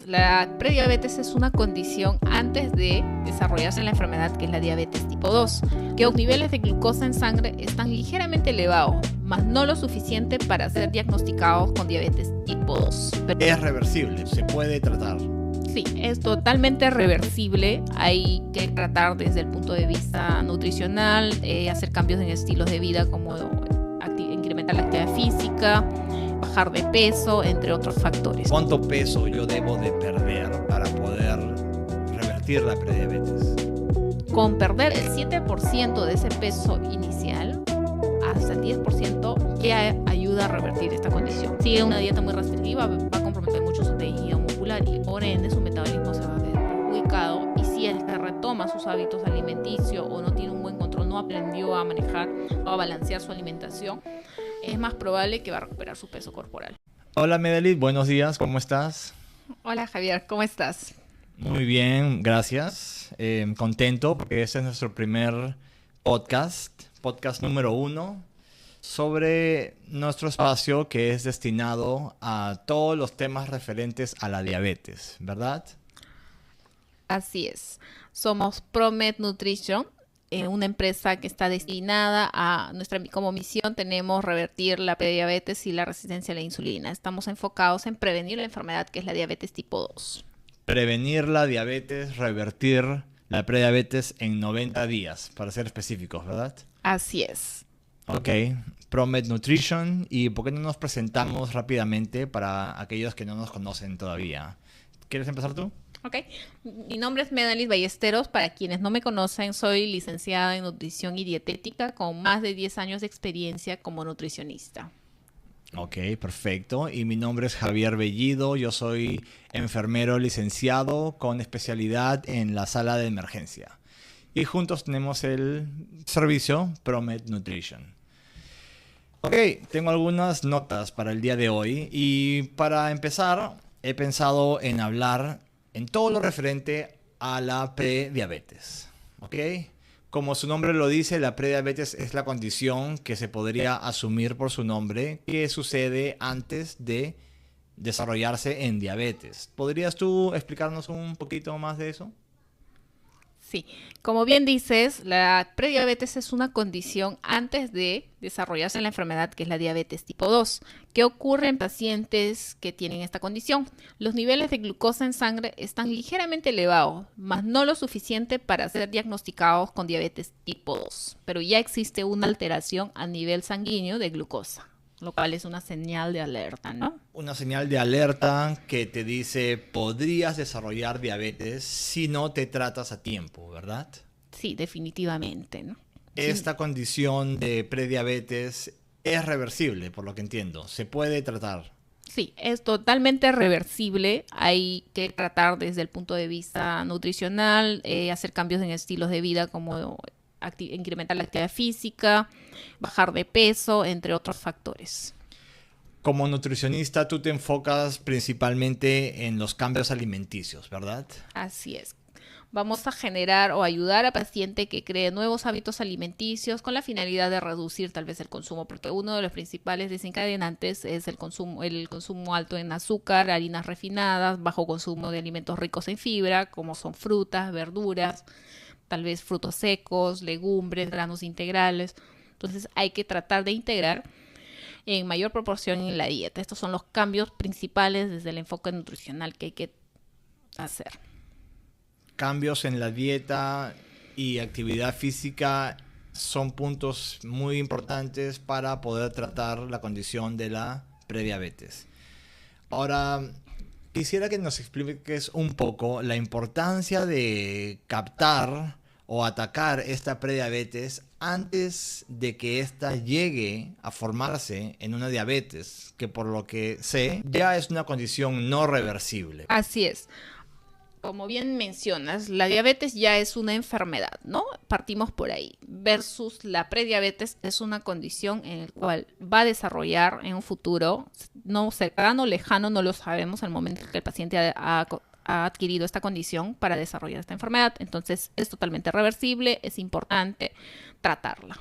la prediabetes es una condición antes de desarrollarse la enfermedad, que es la diabetes tipo 2, que los niveles de glucosa en sangre están ligeramente elevados, mas no lo suficiente para ser diagnosticados con diabetes tipo 2. Es reversible, se puede tratar. Sí, es totalmente reversible. Hay que tratar desde el punto de vista nutricional, hacer cambios en estilos de vida como incrementar la actividad física, bajar de peso, entre otros factores. ¿Cuánto peso yo debo de perder para poder revertir la prediabetes? Con perder el 7% de ese peso inicial hasta el 10% ya ayuda a revertir esta condición. Si es una dieta muy restrictiva, va a comprometer mucho su tejido muscular y por ende su metabolismo se va a ver perjudicado. Y si es que retoma sus hábitos alimenticios o no tiene un buen control, no aprendió a manejar o a balancear su alimentación, es más probable que va a recuperar su peso corporal. Hola Medalit, buenos días, ¿cómo estás? Hola Javier, ¿cómo estás? Muy bien, gracias. Contento porque este es nuestro primer podcast número 1, sobre nuestro espacio que es destinado a todos los temas referentes a la diabetes, ¿verdad? Así es. Somos ProMed Nutrition, una empresa que está destinada a como misión tenemos revertir la prediabetes y la resistencia a la insulina. Estamos enfocados en prevenir la enfermedad que es la diabetes tipo 2. Prevenir la diabetes, revertir la prediabetes en 90 días, para ser específicos, ¿verdad? Así es. Ok, ProMed Nutrition. ¿Y por qué no nos presentamos rápidamente para aquellos que no nos conocen todavía? ¿Quieres empezar tú? Ok, mi nombre es Medalit Ballesteros. Para quienes no me conocen, soy licenciada en nutrición y dietética con más de 10 años de experiencia como nutricionista. Ok, perfecto. Y mi nombre es Javier Bellido. Yo soy enfermero licenciado con especialidad en la sala de emergencia. Y juntos tenemos el servicio ProMed Nutrition. Ok, tengo algunas notas para el día de hoy. Y para empezar, he pensado en hablar en todo lo referente a la prediabetes. ¿Ok? Como su nombre lo dice, la prediabetes es la condición que se podría asumir por su nombre que sucede antes de desarrollarse en diabetes. ¿Podrías tú explicarnos un poquito más de eso? Sí, como bien dices, la prediabetes es una condición antes de desarrollarse la enfermedad que es la diabetes tipo 2. ¿Qué ocurre en pacientes que tienen esta condición? Los niveles de glucosa en sangre están ligeramente elevados, mas no lo suficiente para ser diagnosticados con diabetes tipo 2. Pero ya existe una alteración a nivel sanguíneo de glucosa, lo cual es una señal de alerta, ¿no? Una señal de alerta que te dice podrías desarrollar diabetes si no te tratas a tiempo, ¿verdad? Sí, definitivamente, ¿no? Esta condición de prediabetes es reversible, por lo que entiendo. Se puede tratar. Sí, es totalmente reversible. Hay que tratar desde el punto de vista nutricional, hacer cambios en estilos de vida como incrementar la actividad física, bajar de peso, entre otros factores. Como nutricionista, tú te enfocas principalmente en los cambios alimenticios, ¿verdad? Así es. Vamos a generar o ayudar a paciente que cree nuevos hábitos alimenticios con la finalidad de reducir tal vez el consumo, porque uno de los principales desencadenantes es el consumo alto en azúcar, harinas refinadas, bajo consumo de alimentos ricos en fibra, como son frutas, verduras, tal vez frutos secos, legumbres, granos integrales. Entonces hay que tratar de integrar en mayor proporción en la dieta. Estos son los cambios principales desde el enfoque nutricional que hay que hacer. Cambios en la dieta y actividad física son puntos muy importantes para poder tratar la condición de la prediabetes. Ahora, quisiera que nos expliques un poco la importancia de captar o atacar esta prediabetes antes de que ésta llegue a formarse en una diabetes, que por lo que sé ya es una condición no reversible. Así es. Como bien mencionas, la diabetes ya es una enfermedad, ¿no? Partimos por ahí. Versus la prediabetes es una condición en la cual va a desarrollar en un futuro, no cercano o lejano, no lo sabemos al momento que el paciente ha adquirido esta condición para desarrollar esta enfermedad. Entonces es totalmente reversible, es importante tratarla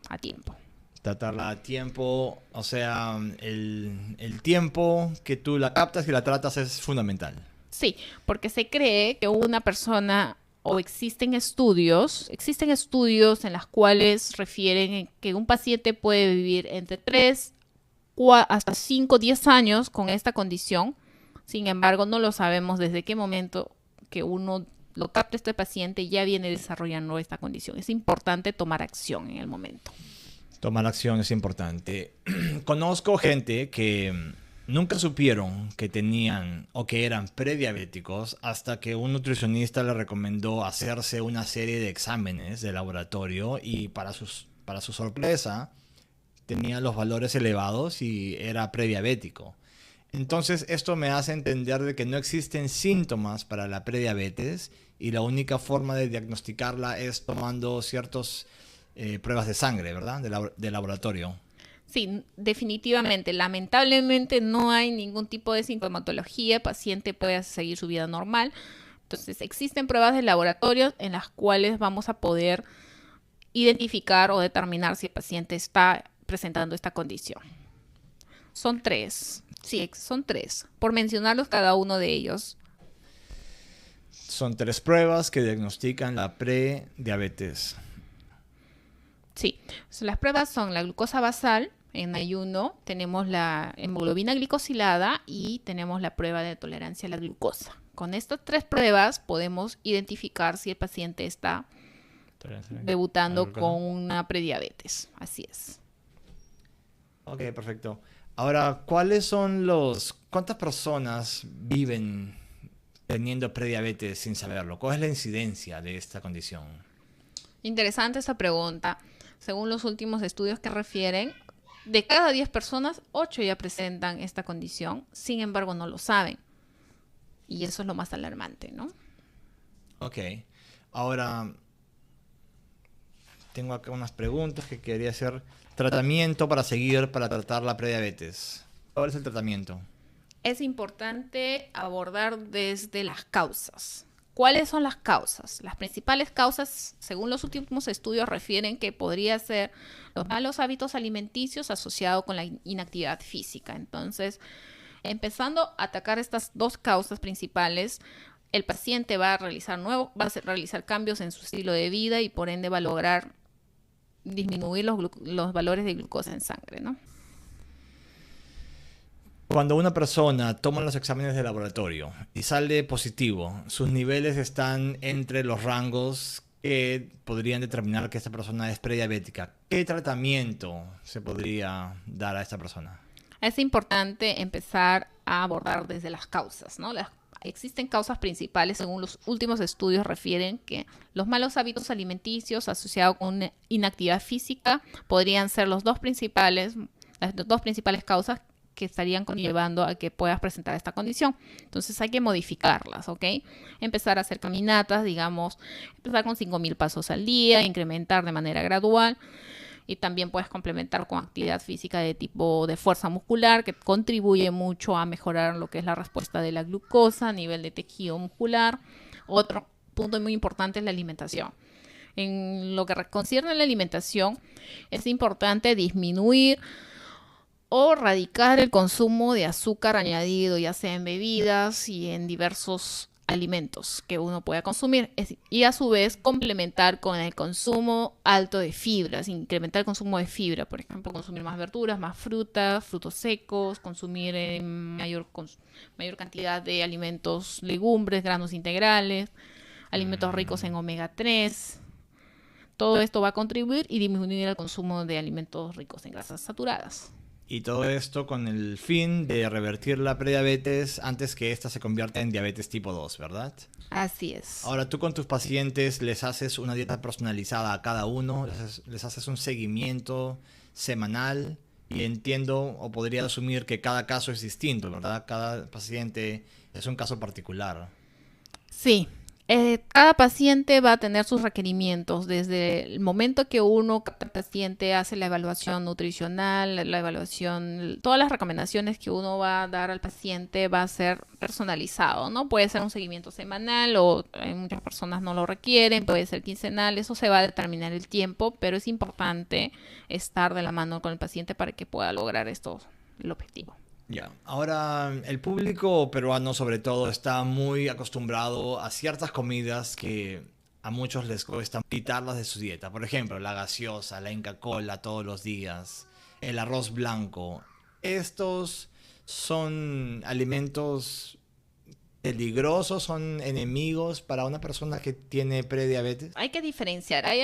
a tiempo. Tratarla a tiempo, o sea, el tiempo que tú la captas y la tratas es fundamental. Sí, porque se cree que una persona o existen estudios en los cuales refieren que un paciente puede vivir entre 3 hasta 5, 10 años con esta condición. Sin embargo, no lo sabemos desde qué momento que uno lo capta este paciente ya viene desarrollando esta condición. Es importante tomar acción en el momento. Tomar acción es importante. Conozco gente que nunca supieron que tenían o que eran prediabéticos hasta que un nutricionista le recomendó hacerse una serie de exámenes de laboratorio y para su sorpresa tenía los valores elevados y era prediabético. Entonces esto me hace entender de que no existen síntomas para la prediabetes y la única forma de diagnosticarla es tomando ciertas pruebas de sangre, ¿verdad? De laboratorio. Sí, definitivamente. Lamentablemente no hay ningún tipo de sintomatología. El paciente puede seguir su vida normal. Entonces existen pruebas de laboratorio en las cuales vamos a poder identificar o determinar si el paciente está presentando esta condición. Son 3. Sí, son 3. Por mencionarlos cada uno de ellos. Son 3 pruebas que diagnostican la prediabetes. Sí, las pruebas son la glucosa basal en ayuno, tenemos la hemoglobina glicosilada y tenemos la prueba de tolerancia a la glucosa. Con estas 3 pruebas podemos identificar si el paciente está debutando con una prediabetes. Así es. Ok, perfecto. Ahora, ¿cuántas personas viven teniendo prediabetes sin saberlo? ¿Cuál es la incidencia de esta condición? Interesante esa pregunta. Según los últimos estudios que refieren, de cada 10 personas, 8 ya presentan esta condición, sin embargo no lo saben. Y eso es lo más alarmante, ¿no? Ok. Ahora, tengo acá unas preguntas que quería hacer. Tratamiento para tratar la prediabetes. ¿Cuál es el tratamiento? Es importante abordar desde las causas. ¿Cuáles son las causas? Las principales causas, según los últimos estudios, refieren que podría ser los malos hábitos alimenticios asociados con la inactividad física. Entonces, empezando a atacar estas 2 causas principales, el paciente va a realizar cambios en su estilo de vida y por ende va a lograr disminuir los valores de glucosa en sangre, ¿no? Cuando una persona toma los exámenes de laboratorio y sale positivo, sus niveles están entre los rangos que podrían determinar que esta persona es prediabética. ¿Qué tratamiento se podría dar a esta persona? Es importante empezar a abordar desde las causas, ¿no? Existen causas principales, según los últimos estudios refieren que los malos hábitos alimenticios asociados con una inactividad física podrían ser las 2 principales causas que estarían conllevando a que puedas presentar esta condición. Entonces hay que modificarlas, ¿ok? Empezar a hacer caminatas, digamos, empezar con 5.000 pasos al día, incrementar de manera gradual. Y también puedes complementar con actividad física de tipo de fuerza muscular, que contribuye mucho a mejorar lo que es la respuesta de la glucosa a nivel de tejido muscular. Otro punto muy importante es la alimentación. En lo que concierne a la alimentación, es importante disminuir o erradicar el consumo de azúcar añadido, ya sea en bebidas y en diversos alimentos que uno pueda consumir, y a su vez complementar con el consumo alto de fibras, incrementar el consumo de fibra, por ejemplo, consumir más verduras, más frutas, frutos secos, consumir mayor cantidad de alimentos, legumbres, granos integrales, alimentos ricos en omega 3. Todo esto va a contribuir y disminuir el consumo de alimentos ricos en grasas saturadas. Y todo esto con el fin de revertir la prediabetes antes que ésta se convierta en diabetes tipo 2, ¿verdad? Así es. Ahora, tú con tus pacientes les haces una dieta personalizada a cada uno, les haces un seguimiento semanal y entiendo o podría asumir que cada caso es distinto, ¿verdad? Cada paciente es un caso particular. Sí. Cada paciente va a tener sus requerimientos. Desde el momento que uno, cada paciente hace la evaluación nutricional, la evaluación, todas las recomendaciones que uno va a dar al paciente va a ser personalizado, ¿no? Puede ser un seguimiento semanal o muchas personas no lo requieren, puede ser quincenal, eso se va a determinar el tiempo, pero es importante estar de la mano con el paciente para que pueda lograr el objetivo. Ya. Ahora, el público peruano sobre todo está muy acostumbrado a ciertas comidas que a muchos les cuesta quitarlas de su dieta. Por ejemplo, la gaseosa, la Inca Kola todos los días, el arroz blanco. Estos son alimentos peligrosos, son enemigos para una persona que tiene prediabetes. Hay que diferenciar, hay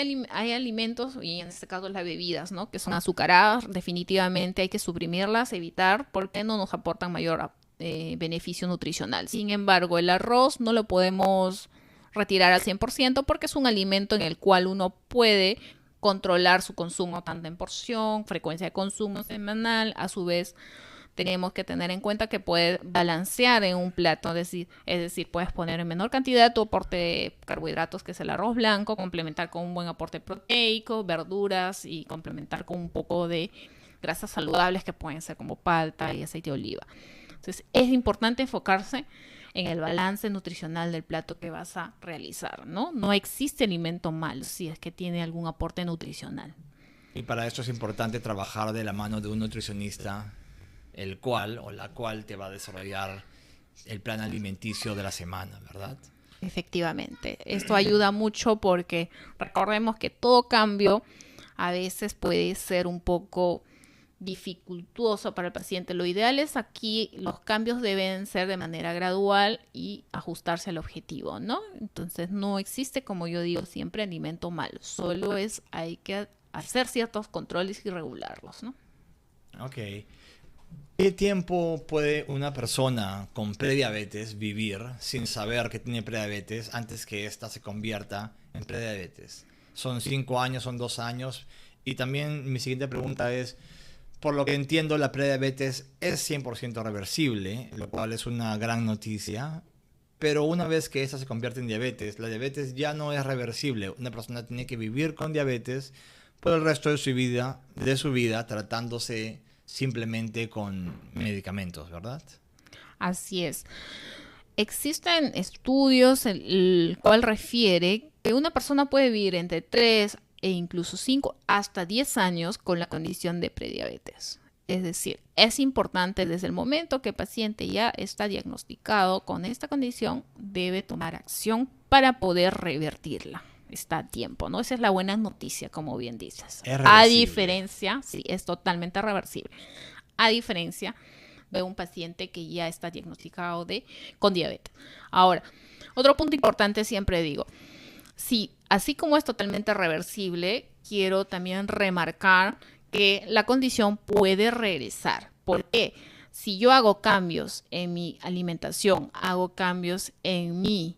alimentos, y en este caso las bebidas, ¿no? Que son azucaradas, definitivamente hay que suprimirlas, evitar, porque no nos aportan mayor beneficio nutricional. Sin embargo, el arroz no lo podemos retirar al 100% porque es un alimento en el cual uno puede controlar su consumo tanto en porción, frecuencia de consumo semanal, a su vez tenemos que tener en cuenta que puedes balancear en un plato, es decir, puedes poner en menor cantidad tu aporte de carbohidratos, que es el arroz blanco, complementar con un buen aporte proteico, verduras y complementar con un poco de grasas saludables que pueden ser como palta y aceite de oliva. Entonces, es importante enfocarse en el balance nutricional del plato que vas a realizar, ¿no? No existe alimento malo si es que tiene algún aporte nutricional. Y para eso es importante trabajar de la mano de un nutricionista, el cual o la cual te va a desarrollar el plan alimenticio de la semana, ¿verdad? Efectivamente, esto ayuda mucho porque recordemos que todo cambio a veces puede ser un poco dificultuoso para el paciente. Lo ideal es aquí los cambios deben ser de manera gradual y ajustarse al objetivo, ¿no? Entonces no existe, como yo digo siempre, alimento malo, solo hay que hacer ciertos controles y regularlos, ¿no? Ok. ¿Qué tiempo puede una persona con prediabetes vivir sin saber que tiene prediabetes antes que ésta se convierta en prediabetes? ¿Son 5 años, son 2 años? Y también mi siguiente pregunta es, por lo que entiendo, la prediabetes es 100% reversible, lo cual es una gran noticia. Pero una vez que esta se convierte en diabetes, la diabetes ya no es reversible. Una persona tiene que vivir con diabetes por el resto de su vida tratándose simplemente con medicamentos, ¿verdad? Así es. Existen estudios el cual refiere que una persona puede vivir entre 3 e incluso 5 hasta 10 años con la condición de prediabetes. Es decir, es importante desde el momento que el paciente ya está diagnosticado con esta condición, debe tomar acción para poder revertirla. Está a tiempo, ¿no? Esa es la buena noticia, como bien dices. Es A reversible. diferencia, sí, es totalmente reversible. A diferencia de un paciente que ya está diagnosticado con diabetes. Ahora, otro punto importante siempre digo, sí, así como es totalmente reversible, quiero también remarcar que la condición puede regresar. ¿Por qué? Si yo hago cambios en mi alimentación, hago cambios en mi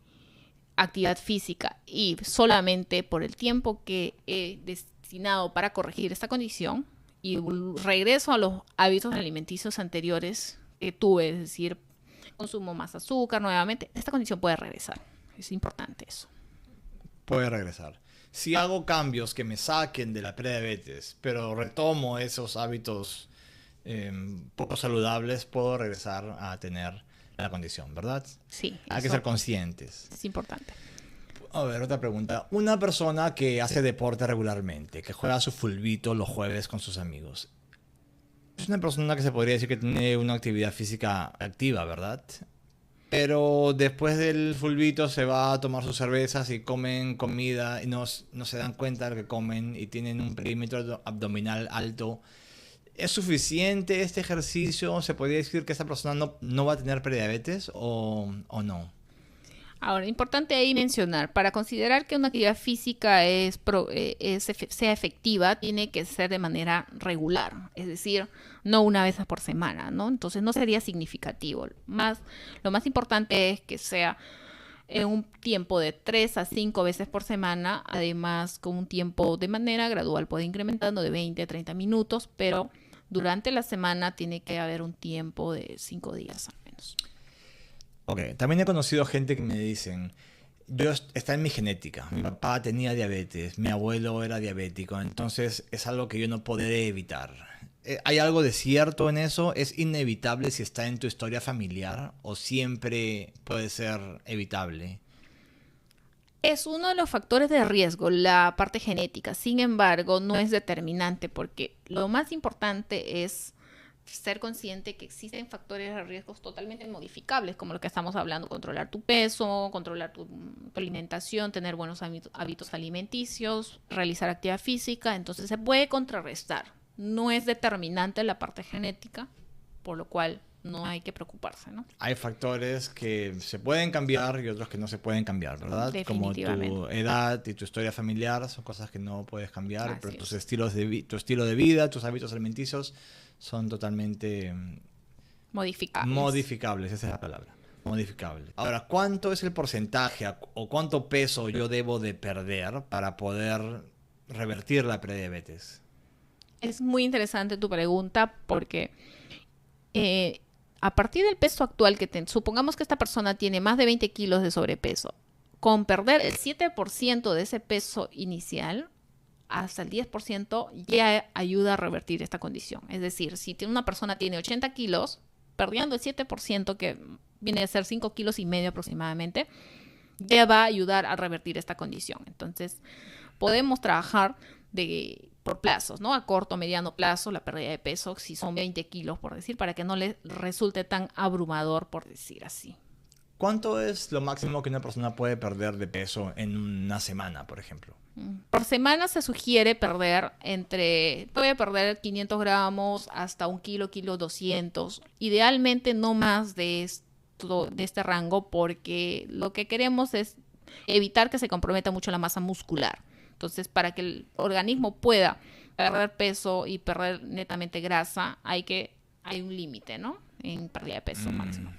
actividad física y solamente por el tiempo que he destinado para corregir esta condición y regreso a los hábitos alimenticios anteriores que tuve, es decir, consumo más azúcar nuevamente, esta condición puede regresar. Es importante eso. Puede regresar. Si hago cambios que me saquen de la prediabetes, pero retomo esos hábitos poco saludables, puedo regresar a tener la condición, ¿verdad? Sí. Hay que ser conscientes. Es importante. A ver, otra pregunta. Una persona que hace deporte regularmente, que juega su fulbito los jueves con sus amigos, es una persona que se podría decir que tiene una actividad física activa, ¿verdad? Pero después del fulbito se va a tomar sus cervezas y comen comida y no se dan cuenta de lo que comen y tienen un perímetro abdominal alto. ¿Es suficiente este ejercicio? ¿Se podría decir que esta persona no va a tener prediabetes o no? Ahora, importante ahí mencionar, para considerar que una actividad física sea efectiva, tiene que ser de manera regular, es decir, no una vez por semana, ¿no? Entonces no sería significativo. Lo más importante es que sea en un tiempo de 3 a 5 veces por semana, además con un tiempo de manera gradual, puede ir incrementando de 20 a 30 minutos, pero durante la semana tiene que haber un tiempo de 5 días al menos. Ok, también he conocido gente que me dicen, está en mi genética, mi papá tenía diabetes, mi abuelo era diabético, entonces es algo que yo no podré evitar. ¿Hay algo de cierto en eso? ¿Es inevitable si está en tu historia familiar o siempre puede ser evitable? Es uno de los factores de riesgo, la parte genética. Sin embargo, no es determinante porque lo más importante es ser consciente que existen factores de riesgos totalmente modificables, como lo que estamos hablando, controlar tu peso, controlar tu alimentación, tener buenos hábitos alimenticios, realizar actividad física, entonces se puede contrarrestar. No es determinante la parte genética, por lo cual no hay que preocuparse, ¿no? Hay factores que se pueden cambiar y otros que no se pueden cambiar, ¿verdad? Como tu edad y tu historia familiar son cosas que no puedes cambiar, pero tus estilos tu estilo de vida, tus hábitos alimenticios son totalmente modificables. Modificables, esa es la palabra. Modificables. Ahora, ¿cuánto es el porcentaje o cuánto peso yo debo de perder para poder revertir la prediabetes? Es muy interesante tu pregunta porque a partir del peso actual supongamos que esta persona tiene más de 20 kilos de sobrepeso, con perder el 7% de ese peso inicial hasta el 10% ya ayuda a revertir esta condición. Es decir, si una persona tiene 80 kilos, perdiendo el 7%, que viene a ser 5 kilos y medio aproximadamente, ya va a ayudar a revertir esta condición. Entonces, podemos trabajar por plazos, ¿no? A corto, mediano plazo, la pérdida de peso, si son 20 kilos, por decir, para que no les resulte tan abrumador, por decir así. ¿Cuánto es lo máximo que una persona puede perder de peso en una semana, por ejemplo? Por semana se sugiere puede perder 500 gramos hasta 1 kilo, 200. Idealmente no más de este rango, porque lo que queremos es evitar que se comprometa mucho la masa muscular. Entonces, para que el organismo pueda perder peso y perder netamente grasa, hay un límite, ¿no? En pérdida de peso máximo.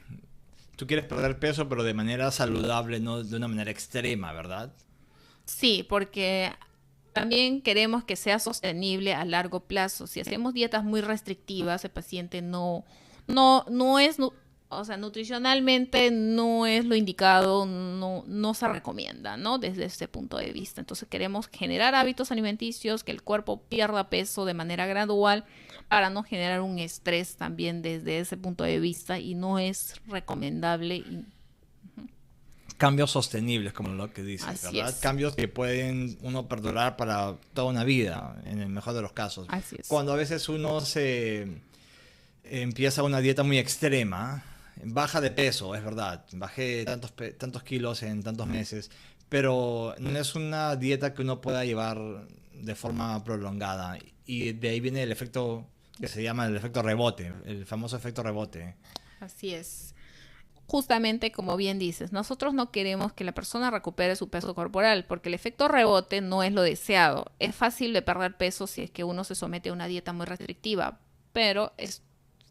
Tú quieres perder peso, pero de manera saludable, no de una manera extrema, ¿verdad? Sí, porque también queremos que sea sostenible a largo plazo. Si hacemos dietas muy restrictivas, el paciente no es, o sea, nutricionalmente no es lo indicado, no se recomienda, ¿no? Desde este punto de vista. Entonces queremos generar hábitos alimenticios, que el cuerpo pierda peso de manera gradual para no generar un estrés también desde ese punto de vista, y no es recomendable. Cambios sostenibles, como lo que dices, Así ¿verdad? es. Cambios que pueden uno perdurar para toda una vida, en el mejor de los casos. Así es. Cuando a veces uno empieza una dieta muy extrema, baja de peso, es verdad, bajé tantos kilos en tantos meses, pero no es una dieta que uno pueda llevar de forma prolongada, y de ahí viene el efecto que se llama el efecto rebote, el famoso efecto rebote. Así es. Justamente como bien dices, nosotros no queremos que la persona recupere su peso corporal, porque el efecto rebote no es lo deseado. Es fácil de perder peso si es que uno se somete a una dieta muy restrictiva, pero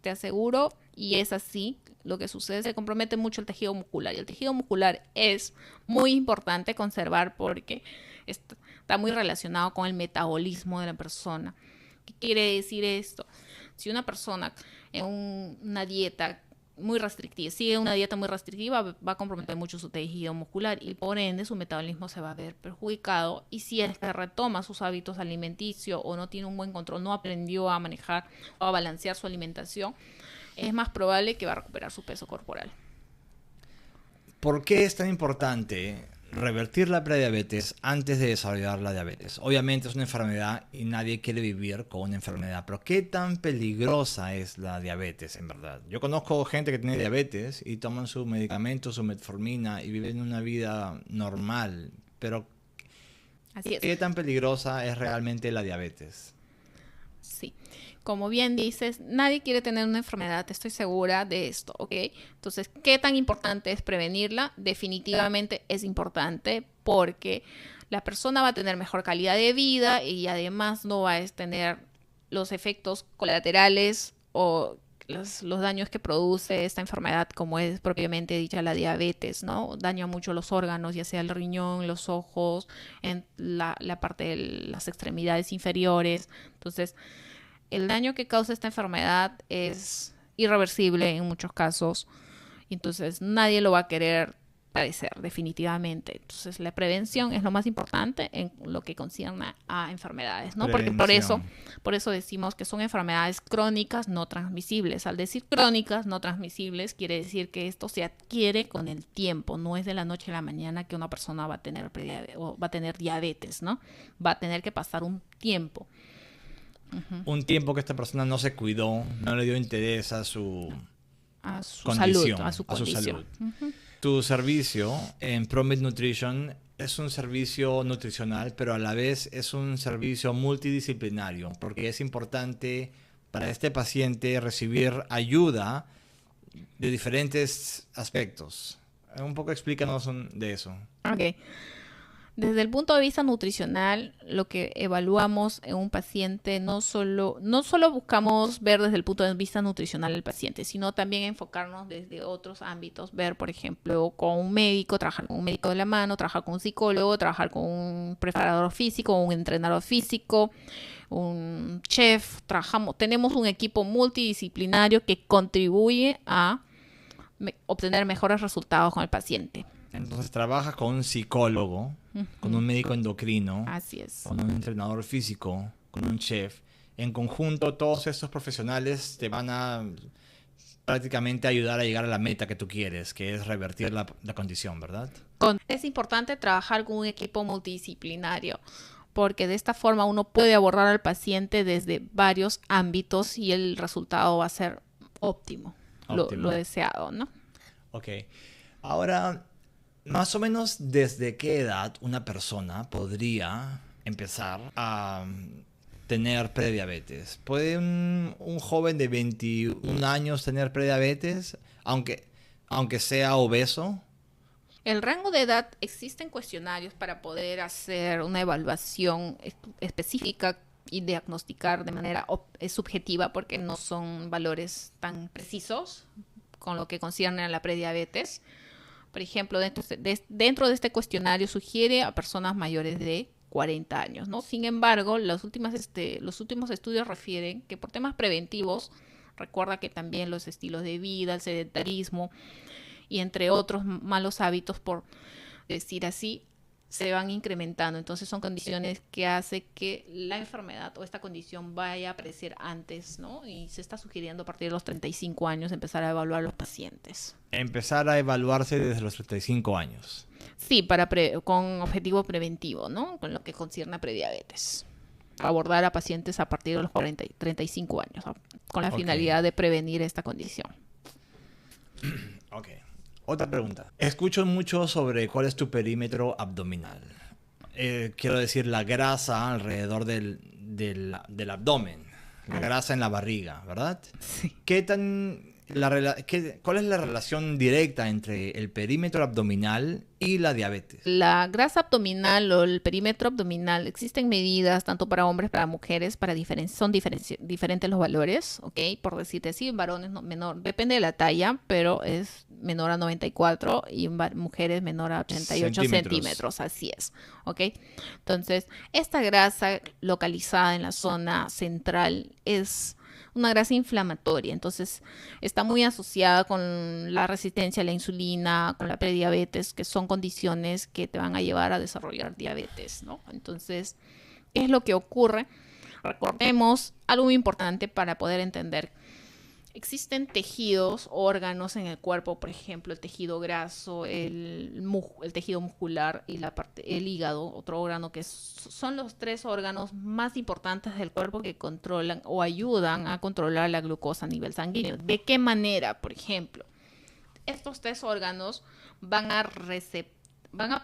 te aseguro, y es así, lo que sucede, se compromete mucho el tejido muscular, y el tejido muscular es muy importante conservar porque está muy relacionado con el metabolismo de la persona. ¿Qué quiere decir esto? Si una persona en una dieta sigue una dieta muy restrictiva, va a comprometer mucho su tejido muscular, y por ende su metabolismo se va a ver perjudicado. Y si es que retoma sus hábitos alimenticios o no tiene un buen control, no aprendió a manejar o a balancear su alimentación, es más probable que va a recuperar su peso corporal. ¿Por qué es tan importante revertir la prediabetes antes de desarrollar la diabetes? Obviamente es una enfermedad y nadie quiere vivir con una enfermedad, pero ¿qué tan peligrosa es la diabetes en verdad? Yo conozco gente que tiene diabetes y toman su medicamento, su metformina, y viven una vida normal, pero Así es. ¿qué tan peligrosa es realmente la diabetes? Sí, como bien dices, nadie quiere tener una enfermedad, estoy segura de esto, ¿ok? Entonces, ¿qué tan importante es prevenirla? Definitivamente es importante, porque la persona va a tener mejor calidad de vida y además no va a tener los efectos colaterales o los daños que produce esta enfermedad, como es propiamente dicha la diabetes, ¿no? Daña mucho los órganos, ya sea el riñón, los ojos, en la parte de las extremidades inferiores. Entonces, el daño que causa esta enfermedad es irreversible en muchos casos. Entonces, nadie lo va a querer padecer, definitivamente. Entonces, la prevención es lo más importante en lo que concierne a enfermedades, ¿no? Porque por eso decimos que son enfermedades crónicas no transmisibles. Al decir crónicas no transmisibles, quiere decir que esto se adquiere con el tiempo. No es de la noche a la mañana que una persona va a tener diabetes, ¿no? Va a tener que pasar un tiempo. un tiempo que esta persona no se cuidó, no le dio interés a su condición, salud, a su condición. salud. Tu servicio en ProMed Nutrition es un servicio nutricional, pero a la vez es un servicio multidisciplinario, porque es importante para este paciente recibir ayuda de diferentes aspectos. Un poco explícanos de eso. Ok. Desde el punto de vista nutricional, lo que evaluamos en un paciente no solo buscamos ver desde el punto de vista nutricional al paciente, sino también enfocarnos desde otros ámbitos, ver, por ejemplo, con un médico, trabajar con un médico de la mano, trabajar con un psicólogo, trabajar con un preparador físico, un entrenador físico, un chef. Tenemos un equipo multidisciplinario que contribuye a obtener mejores resultados con el paciente. Entonces trabajas con un psicólogo, con un médico endocrino, así es, con un entrenador físico, con un chef. En conjunto, todos estos profesionales te van a prácticamente ayudar a llegar a la meta que tú quieres, que es revertir la condición, ¿verdad? Es importante trabajar con un equipo multidisciplinario, porque de esta forma uno puede abordar al paciente desde varios ámbitos y el resultado va a ser óptimo. Lo deseado, ¿no? Ok. Ahora, más o menos, ¿desde qué edad una persona podría empezar a tener prediabetes? ¿Puede un joven de 21 años tener prediabetes, aunque sea obeso? El rango de edad, existen cuestionarios para poder hacer una evaluación específica y diagnosticar de manera subjetiva, porque no son valores tan precisos con lo que concierne a la prediabetes. Por ejemplo, dentro de este cuestionario sugiere a personas mayores de 40 años, ¿no? Sin embargo, los últimos estudios refieren que por temas preventivos, recuerda que también los estilos de vida, el sedentarismo y entre otros malos hábitos, por decir así, se van incrementando. Entonces son condiciones que hace que la enfermedad o esta condición vaya a aparecer antes, ¿no? Y se está sugiriendo a partir de los 35 años empezar a evaluar a los pacientes. Empezar a evaluarse desde los 35 años. Sí, con objetivo preventivo, ¿no? Con lo que concierne a prediabetes. Abordar a pacientes a partir de los 35 años, ¿no? Con la finalidad de prevenir esta condición. Ok. Otra pregunta. Escucho mucho sobre cuál es tu perímetro abdominal. Quiero decir, la grasa alrededor del abdomen. La grasa en la barriga, ¿verdad? Sí. ¿Cuál es la relación directa entre el perímetro abdominal y la diabetes? La grasa abdominal o el perímetro abdominal, existen medidas tanto para hombres como para mujeres, son diferentes los valores, ¿ok? Por decirte así, en varones menor, depende de la talla, pero es menor a 94 y en mujeres menor a 88 centímetros, así es, ¿ok? Entonces, esta grasa localizada en la zona central es una grasa inflamatoria, entonces está muy asociada con la resistencia a la insulina, con la prediabetes, que son condiciones que te van a llevar a desarrollar diabetes, ¿no? Entonces, ¿qué es lo que ocurre? Recordemos algo muy importante para poder entender. Existen tejidos, órganos en el cuerpo, por ejemplo, el tejido graso, el tejido muscular y el hígado, otro órgano que son los 3 órganos más importantes del cuerpo que controlan o ayudan a controlar la glucosa a nivel sanguíneo. ¿De qué manera? Por ejemplo, estos 3 órganos van a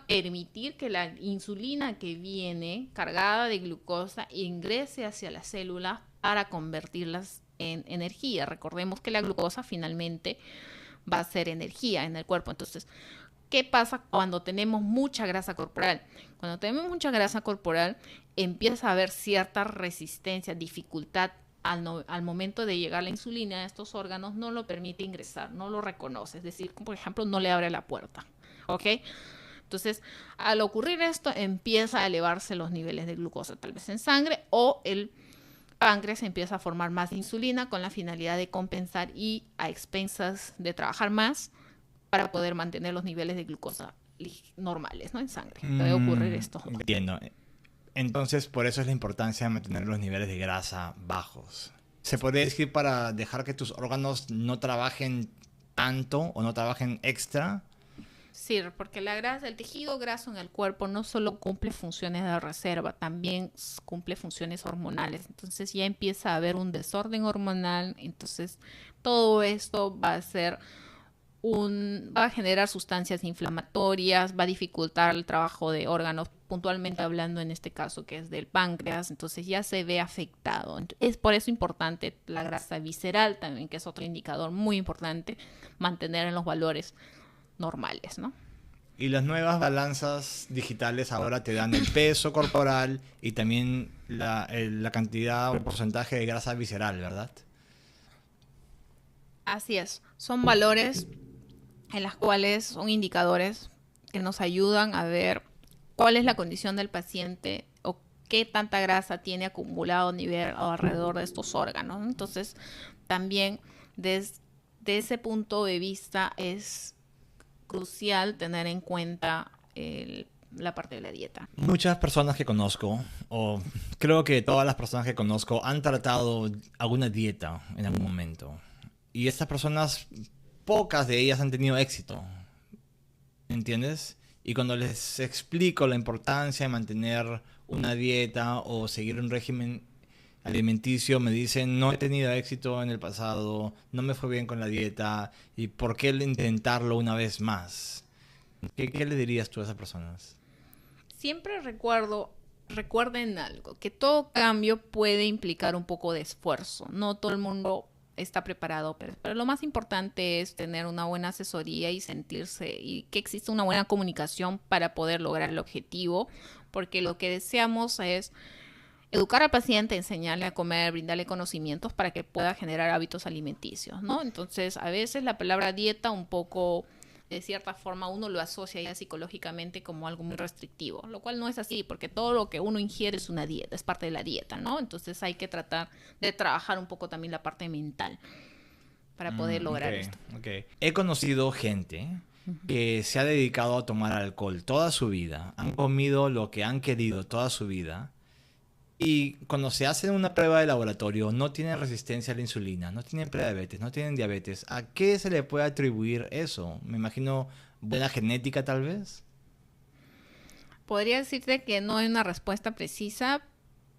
permitir que la insulina que viene cargada de glucosa ingrese hacia las células para convertirlas en energía. Recordemos que la glucosa finalmente va a ser energía en el cuerpo. Entonces, ¿qué pasa cuando tenemos mucha grasa corporal? Cuando tenemos mucha grasa corporal, empieza a haber cierta resistencia, dificultad al momento de llegar la insulina a estos órganos, no lo permite ingresar, no lo reconoce. Es decir, por ejemplo, no le abre la puerta. ¿Ok? Entonces, al ocurrir esto, empieza a elevarse los niveles de glucosa, tal vez en sangre, o el páncreas empieza a formar más insulina con la finalidad de compensar y a expensas de trabajar más para poder mantener los niveles de glucosa normales, ¿no? En sangre. Puede ocurrir esto. Entiendo. Entonces, por eso es la importancia de mantener los niveles de grasa bajos. ¿Se podría decir para dejar que tus órganos no trabajen tanto o no trabajen extra? Sí, porque la grasa, el tejido graso en el cuerpo no solo cumple funciones de reserva, también cumple funciones hormonales. Entonces ya empieza a haber un desorden hormonal. Entonces todo esto va a generar sustancias inflamatorias, va a dificultar el trabajo de órganos, puntualmente hablando en este caso que es del páncreas, entonces ya se ve afectado. Es por eso importante la grasa visceral también, que es otro indicador muy importante, mantener en los valores normales, ¿no? Y las nuevas balanzas digitales ahora te dan el peso corporal y también la cantidad o el porcentaje de grasa visceral, ¿verdad? Así es, son valores en las cuales son indicadores que nos ayudan a ver cuál es la condición del paciente o qué tanta grasa tiene acumulado a nivel o alrededor de estos órganos. Entonces, también desde ese punto de vista es crucial tener en cuenta la parte de la dieta. Muchas personas que conozco, o creo que todas las personas que conozco, han tratado alguna dieta en algún momento. Y estas personas, pocas de ellas han tenido éxito. ¿Entiendes? Y cuando les explico la importancia de mantener una dieta o seguir un régimen alimenticio, me dicen, no he tenido éxito en el pasado, no me fue bien con la dieta, ¿y por qué intentarlo una vez más? ¿Qué le dirías tú a esas personas? Siempre recuerden algo, que todo cambio puede implicar un poco de esfuerzo. No todo el mundo está preparado, pero lo más importante es tener una buena asesoría y sentirse y que exista una buena comunicación para poder lograr el objetivo, porque lo que deseamos es educar al paciente, enseñarle a comer, brindarle conocimientos para que pueda generar hábitos alimenticios, ¿no? Entonces, a veces la palabra dieta un poco, de cierta forma, uno lo asocia ya psicológicamente como algo muy restrictivo, lo cual no es así, porque todo lo que uno ingiere es una dieta, es parte de la dieta, ¿no? Entonces hay que tratar de trabajar un poco también la parte mental para poder lograr esto. Okay. He conocido gente que se ha dedicado a tomar alcohol toda su vida, han comido lo que han querido toda su vida, y cuando se hacen una prueba de laboratorio no tienen resistencia a la insulina, no tienen prediabetes, no tienen diabetes. ¿A qué se le puede atribuir eso? Me imagino buena genética tal vez. Podría decirte que no hay una respuesta precisa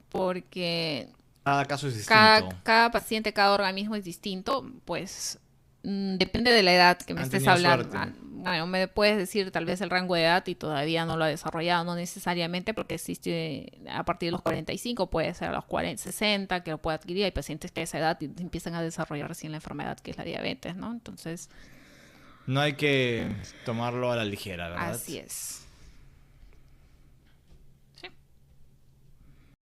porque Cada caso es distinto. cada paciente, cada organismo es distinto, pues depende de la edad que me Han estés tenido hablando. suerte. Bueno, me puedes decir tal vez el rango de edad y todavía no lo ha desarrollado, no necesariamente porque existe a partir de los 45, puede ser a los 40, 60 que lo puede adquirir. Hay pacientes que a esa edad empiezan a desarrollar recién la enfermedad que es la diabetes, ¿no? Entonces, No hay que tomarlo a la ligera, ¿verdad? así es.